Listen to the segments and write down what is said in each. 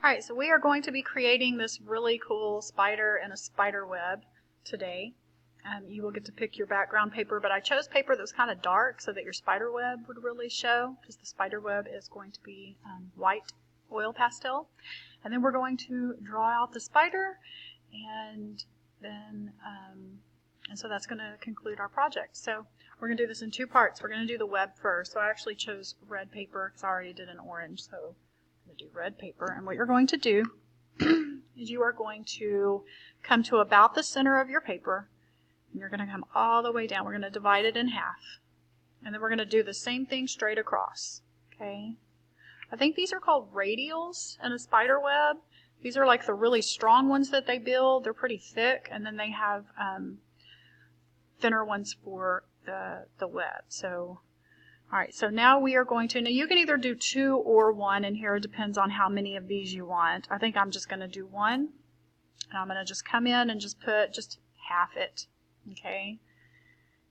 Alright, so we are going to be creating this really cool spider and a spider web today. You will get to pick your background paper, but I chose paper that was kind of dark so that your spider web would really show, because the spider web is going to be white oil pastel. And then we're going to draw out the spider, and then so that's going to conclude our project. So we're going to do this in two parts. We're going to do the web first. So I actually chose red paper because I already did an orange, so I'm going to do red paper. And what you're going to do is you are going to come to about the center of your paper, and you're going to come all the way down. We're going to divide it in half, and then we're going to do the same thing straight across. Okay, I think these are called radials in a spider web. These are like the really strong ones that they build. They're pretty thick, and then they have thinner ones for the web. So, all right, so now we are going to, now you can either do 2 or 1 in here. It depends on how many of these you want. I think I'm just going to do 1, and I'm going to just come in and just put just half it. Okay,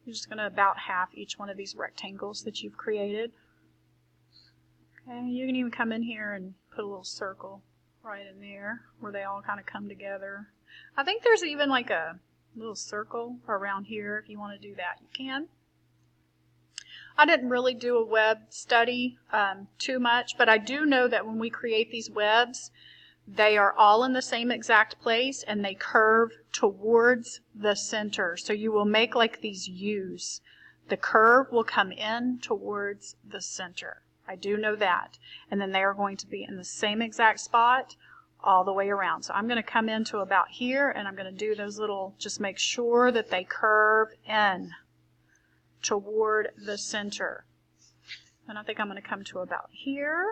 you're just going to about half each one of these rectangles that you've created. Okay, you can even come in here and put a little circle right in there where they all kind of come together. I think there's even like a little circle around here. If you want to do that, you can. I didn't really do a web study too much, but I do know that when we create these webs, they are all in the same exact place and they curve towards the center. So you will make like these U's. The curve will come in towards the center. I do know that. And then they are going to be in the same exact spot all the way around. So I'm going to come into about here, and I'm going to do those little, just make sure that they curve in toward the center. And I think I'm going to come to about here.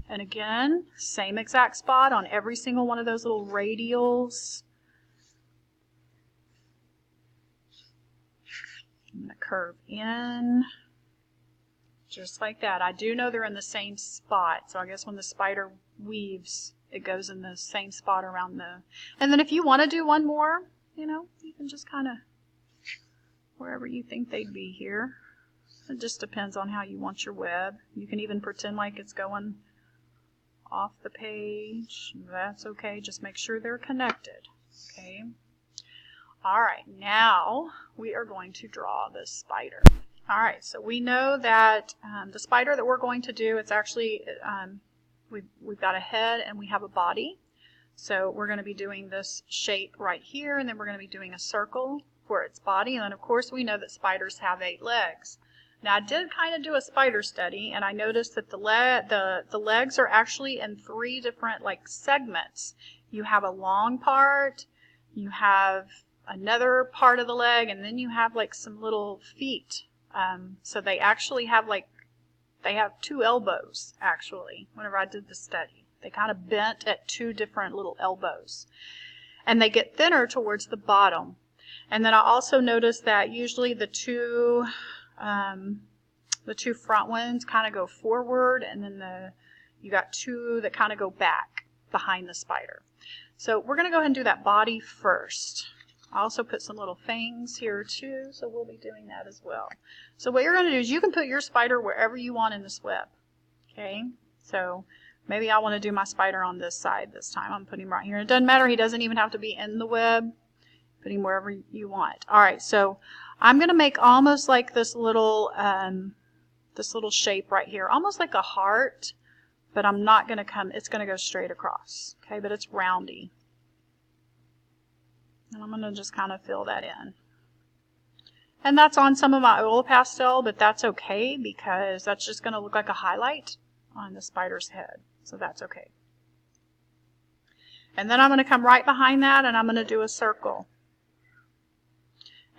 And again, same exact spot on every single one of those little radials. I'm going to curve in just like that. I do know they're in the same spot, so I guess when the spider weaves, it goes in the same spot around the... And then if you want to do one more, you know, you can just kind of wherever you think they'd be here. It just depends on how you want your web. You can even pretend like it's going off the page. That's okay. Just make sure they're connected. Okay. All right. Now we are going to draw the spider. All right. So we know that the spider that we're going to do, it's actually we've got a head and we have a body. So we're going to be doing this shape right here, and then we're going to be doing a circle for its body. And then of course we know that spiders have 8 legs. Now I did kind of do a spider study, and I noticed that the legs are actually in 3 different like segments. You have a long part, you have another part of the leg, and then you have like some little feet. So they actually have they have 2 elbows actually. Whenever I did the study, they kind of bent at 2 different little elbows, and they get thinner towards the bottom. And then I also noticed that usually the two front ones kind of go forward, and then you got 2 that kind of go back behind the spider. So we're going to go ahead and do that body first. I also put some little fangs here too, so we'll be doing that as well. So what you're going to do is you can put your spider wherever you want in this web. Okay, so maybe I want to do my spider on this side this time. I'm putting him right here. It doesn't matter. He doesn't even have to be in the web. Put him wherever you want. All right, so I'm going to make almost like this little shape right here, almost like a heart, but I'm not going to come, it's going to go straight across. Okay, but it's roundy. And I'm going to just kind of fill that in. And that's on some of my oil pastel, but that's okay because that's just going to look like a highlight on the spider's head. So that's okay. And then I'm going to come right behind that, and I'm going to do a circle.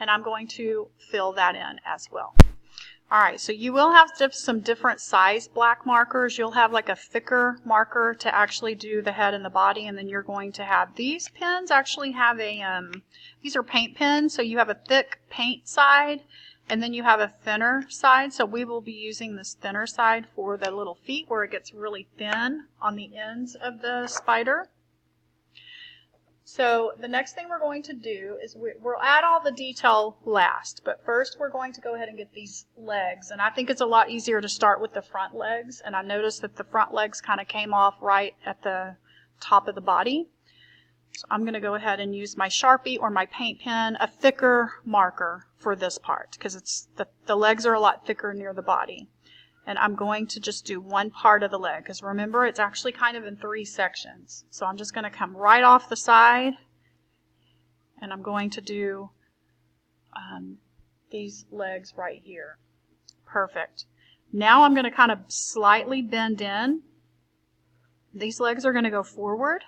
And I'm going to fill that in as well. All right, so you will have some different size black markers. You'll have like a thicker marker to actually do the head and the body, and then you're going to have these pens actually have these are paint pens, so you have a thick paint side, and then you have a thinner side. So we will be using this thinner side for the little feet where it gets really thin on the ends of the spider. So the next thing we're going to do is we'll add all the detail last, but first we're going to go ahead and get these legs. And I think it's a lot easier to start with the front legs, and I noticed that the front legs kind of came off right at the top of the body. So I'm going to go ahead and use my Sharpie or my paint pen, a thicker marker for this part, because it's the legs are a lot thicker near the body. And I'm going to just do one part of the leg, because remember, it's actually kind of in 3 sections. So I'm just going to come right off the side, and I'm going to do these legs right here. Perfect. Now I'm going to kind of slightly bend in. These legs are going to go forward.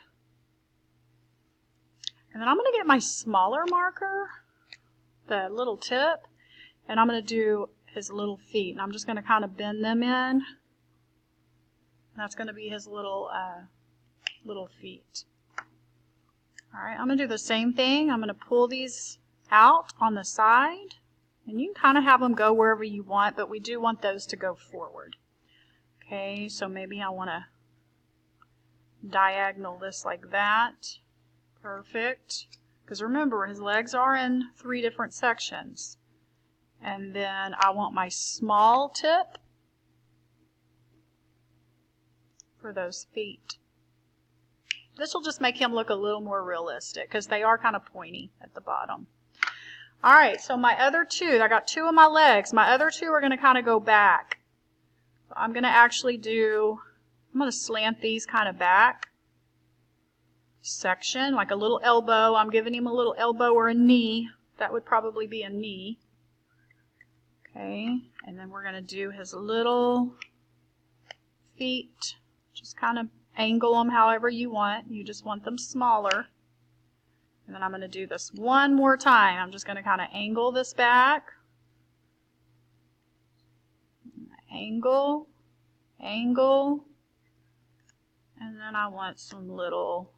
And then I'm going to get my smaller marker, the little tip, and I'm going to do his little feet. And I'm just going to kind of bend them in. That's going to be his little feet. All right, I'm going to do the same thing. I'm going to pull these out on the side. And you can kind of have them go wherever you want, but we do want those to go forward. Okay, so maybe I want to diagonal this like that. Perfect. Because remember, his legs are in 3 different sections. And then I want my small tip for those feet. This will just make him look a little more realistic because they are kind of pointy at the bottom. All right, so my other 2, I got 2 of my legs. My other 2 are going to kind of go back. So I'm going to actually I'm going to slant these kind of back. Section, like a little elbow. I'm giving him a little elbow or a knee. That would probably be a knee. Okay, and then we're going to do his little feet. Just kind of angle them however you want. You just want them smaller. And then I'm going to do this one more time. I'm just going to kind of angle this back. Angle, angle. And then I want some little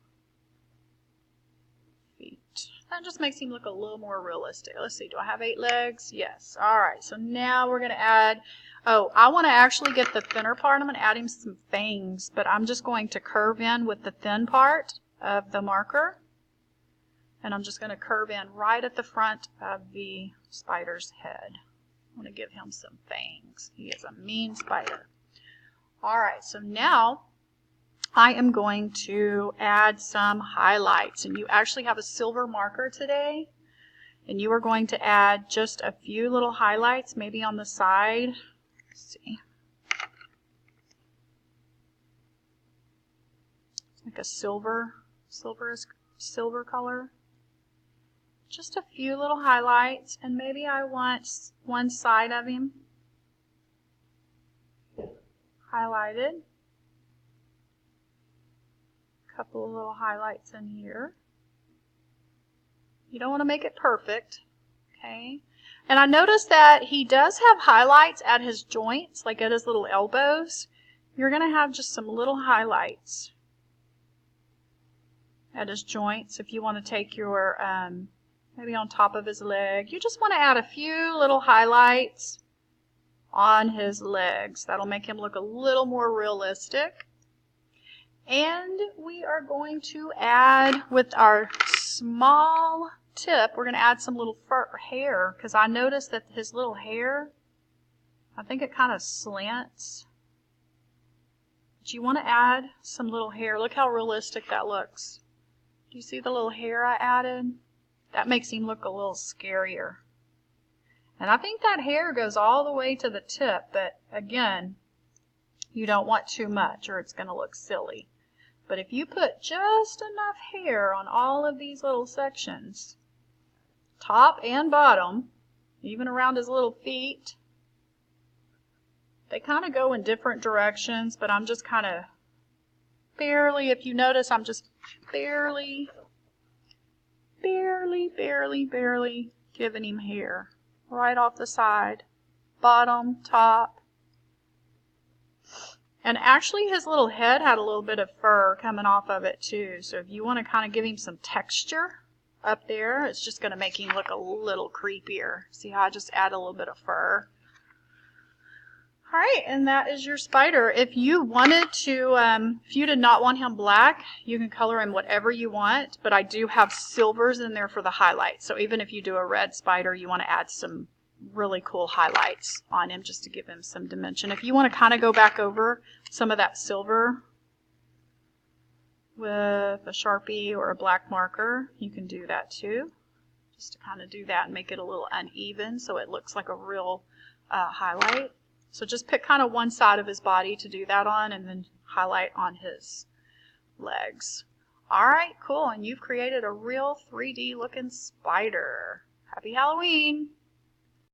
feet. That just makes him look a little more realistic. Let's see, do I have 8 legs? Yes. All right, so now we're going to add, I want to actually get the thinner part. I'm going to add him some fangs, but I'm just going to curve in with the thin part of the marker. And I'm just going to curve in right at the front of the spider's head. I want to give him some fangs. He is a mean spider. All right, so now I am going to add some highlights. And you actually have a silver marker today. And you are going to add just a few little highlights, maybe on the side. Let's see. It's like a silver color. Just a few little highlights, and maybe I want one side of him highlighted. A couple of little highlights in here. You don't want to make it perfect, okay? And I noticed that he does have highlights at his joints, like at his little elbows. You're going to have just some little highlights at his joints if you want to take your maybe on top of his leg. You just want to add a few little highlights on his legs. That'll make him look a little more realistic. And we are going to add with our small tip, we're going to add some little hair, because I noticed that his little hair, I think it kind of slants. But you want to add some little hair. Look how realistic that looks. Do you see the little hair I added? That makes him look a little scarier. And I think that hair goes all the way to the tip, but again, you don't want too much or it's going to look silly. But if you put just enough hair on all of these little sections, top and bottom, even around his little feet, they kind of go in different directions, but I'm just kind of barely, if you notice, I'm just barely giving him hair right off the side, bottom, top. And actually his little head had a little bit of fur coming off of it too. So if you want to kind of give him some texture up there, it's just going to make him look a little creepier. See how I just add a little bit of fur? All right, and that is your spider. If you wanted to, if you did not want him black, you can color him whatever you want, but I do have silvers in there for the highlights. So even if you do a red spider, you want to add some really cool highlights on him just to give him some dimension. If you want to kind of go back over some of that silver with a Sharpie or a black marker. You can do that too, just to kind of do that and make it a little uneven so it looks like a real highlight. So just pick kind of one side of his body to do that on, and then highlight on his legs. Alright, cool, and you've created a real 3D looking spider. Happy Halloween!